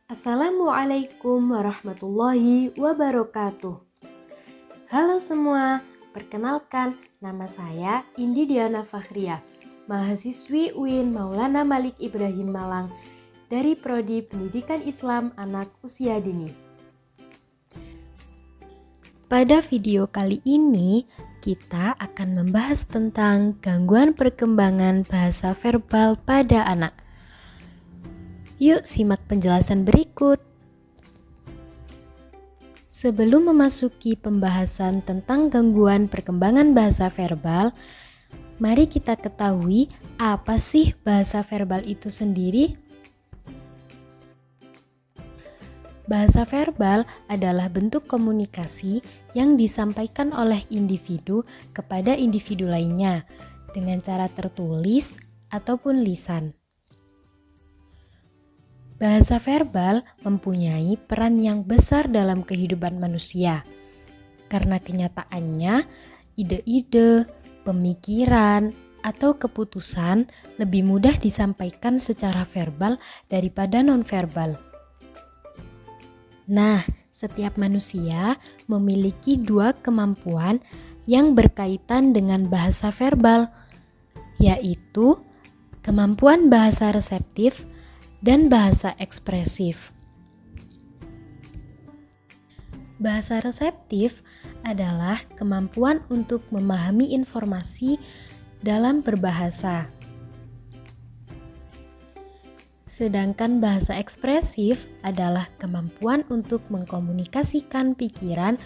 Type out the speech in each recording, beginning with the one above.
Assalamualaikum warahmatullahi wabarakatuh. Halo semua, perkenalkan nama saya Indi Diana Fakhria, mahasiswi UIN Maulana Malik Ibrahim Malang dari Prodi Pendidikan Islam Anak Usia Dini. Pada video kali ini, kita akan membahas tentang gangguan perkembangan bahasa verbal pada anak. Yuk simak penjelasan berikut. Sebelum memasuki pembahasan tentang gangguan perkembangan bahasa verbal, mari kita ketahui apa sih bahasa verbal itu sendiri. Bahasa verbal adalah bentuk komunikasi yang disampaikan oleh individu kepada individu lainnya dengan cara tertulis ataupun lisan. Bahasa verbal mempunyai peran yang besar dalam kehidupan manusia, karena kenyataannya ide-ide, pemikiran, atau keputusan lebih mudah disampaikan secara verbal daripada non-verbal. Nah, setiap manusia memiliki dua kemampuan yang berkaitan dengan bahasa verbal, yaitu kemampuan bahasa reseptif dan bahasa ekspresif. Bahasa reseptif adalah kemampuan untuk memahami informasi dalam berbahasa. Sedangkan bahasa ekspresif adalah kemampuan untuk mengkomunikasikan pikiran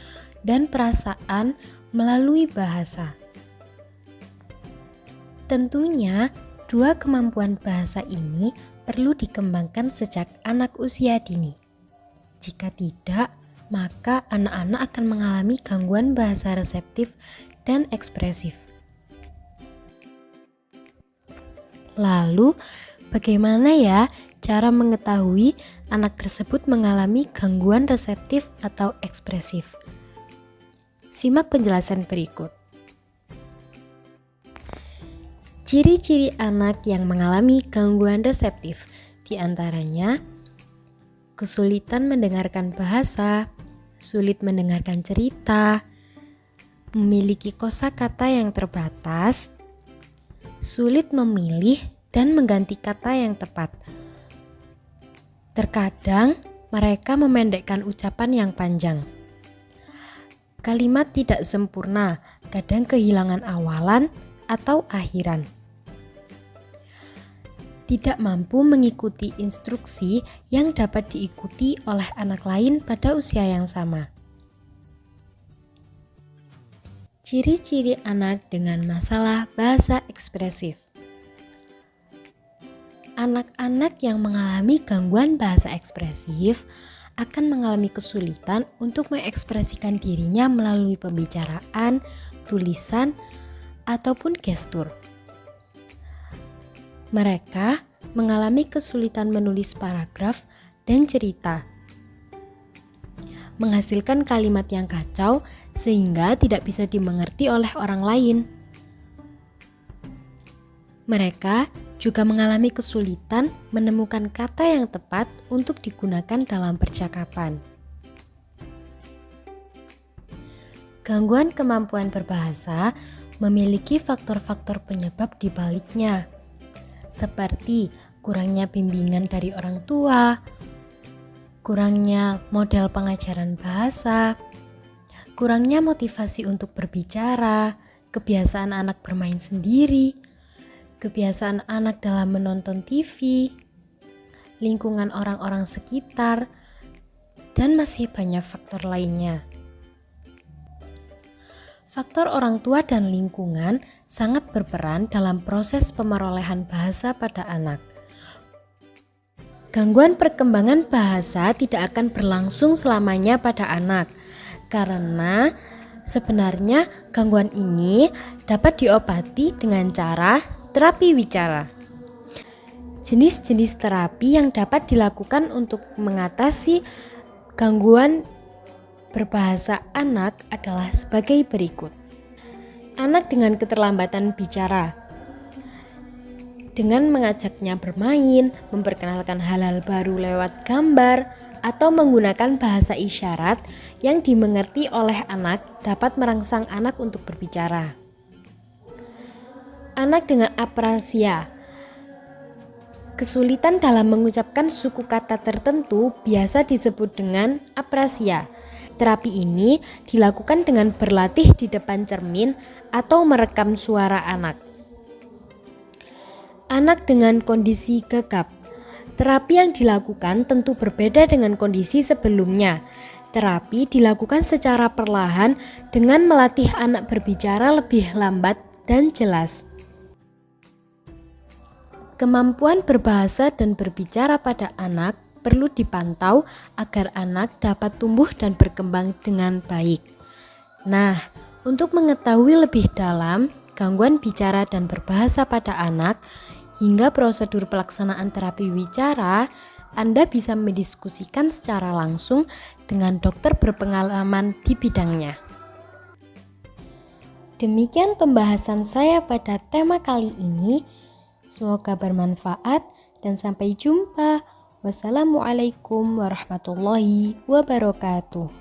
dan perasaan melalui bahasa. Tentunya, dua kemampuan bahasa ini perlu dikembangkan sejak anak usia dini. Jika tidak, maka anak-anak akan mengalami gangguan bahasa reseptif dan ekspresif. Lalu, bagaimana ya cara mengetahui anak tersebut mengalami gangguan reseptif atau ekspresif? Simak penjelasan berikut. Ciri-ciri anak yang mengalami gangguan reseptif diantaranya kesulitan mendengarkan bahasa, sulit mendengarkan cerita, memiliki kosakata yang terbatas, sulit memilih dan mengganti kata yang tepat. Terkadang mereka memendekkan ucapan yang panjang. Kalimat tidak sempurna, kadang kehilangan awalan atau akhiran. Tidak mampu mengikuti instruksi yang dapat diikuti oleh anak lain pada usia yang sama. Ciri-ciri anak dengan masalah bahasa ekspresif. Anak-anak yang mengalami gangguan bahasa ekspresif akan mengalami kesulitan untuk mengekspresikan dirinya melalui pembicaraan, tulisan, ataupun gestur. Mereka mengalami kesulitan menulis paragraf dan cerita, menghasilkan kalimat yang kacau sehingga tidak bisa dimengerti oleh orang lain. Mereka juga mengalami kesulitan menemukan kata yang tepat untuk digunakan dalam percakapan. Gangguan kemampuan berbahasa memiliki faktor-faktor penyebab di baliknya, seperti kurangnya bimbingan dari orang tua, kurangnya model pengajaran bahasa, kurangnya motivasi untuk berbicara, kebiasaan anak bermain sendiri, kebiasaan anak dalam menonton TV, lingkungan orang-orang sekitar, dan masih banyak faktor lainnya. Faktor orang tua dan lingkungan sangat berperan dalam proses pemerolehan bahasa pada anak. Gangguan perkembangan bahasa tidak akan berlangsung selamanya pada anak, karena sebenarnya gangguan ini dapat diobati dengan cara terapi wicara. Jenis-jenis terapi yang dapat dilakukan untuk mengatasi gangguan berbahasa anak adalah sebagai berikut. Anak dengan keterlambatan bicara. dengan mengajaknya bermain, memperkenalkan hal-hal baru lewat gambar, atau menggunakan bahasa isyarat yang dimengerti oleh anak dapat merangsang anak untuk berbicara. Anak dengan aprasia. Kesulitan dalam mengucapkan suku kata tertentu biasa disebut dengan aprasia. Terapi ini dilakukan dengan berlatih di depan cermin atau merekam suara anak. Anak dengan kondisi gegap. Terapi yang dilakukan tentu berbeda dengan kondisi sebelumnya. Terapi dilakukan secara perlahan dengan melatih anak berbicara lebih lambat dan jelas. Kemampuan berbahasa dan berbicara pada anak perlu dipantau agar anak dapat tumbuh dan berkembang dengan baik. Nah, untuk mengetahui lebih dalam gangguan bicara dan berbahasa pada anak, hingga prosedur pelaksanaan terapi wicara, Anda bisa mendiskusikan secara langsung dengan dokter berpengalaman di bidangnya. Demikian pembahasan saya pada tema kali ini. Semoga bermanfaat dan sampai jumpa. Wassalamualaikum warahmatullahi wabarakatuh.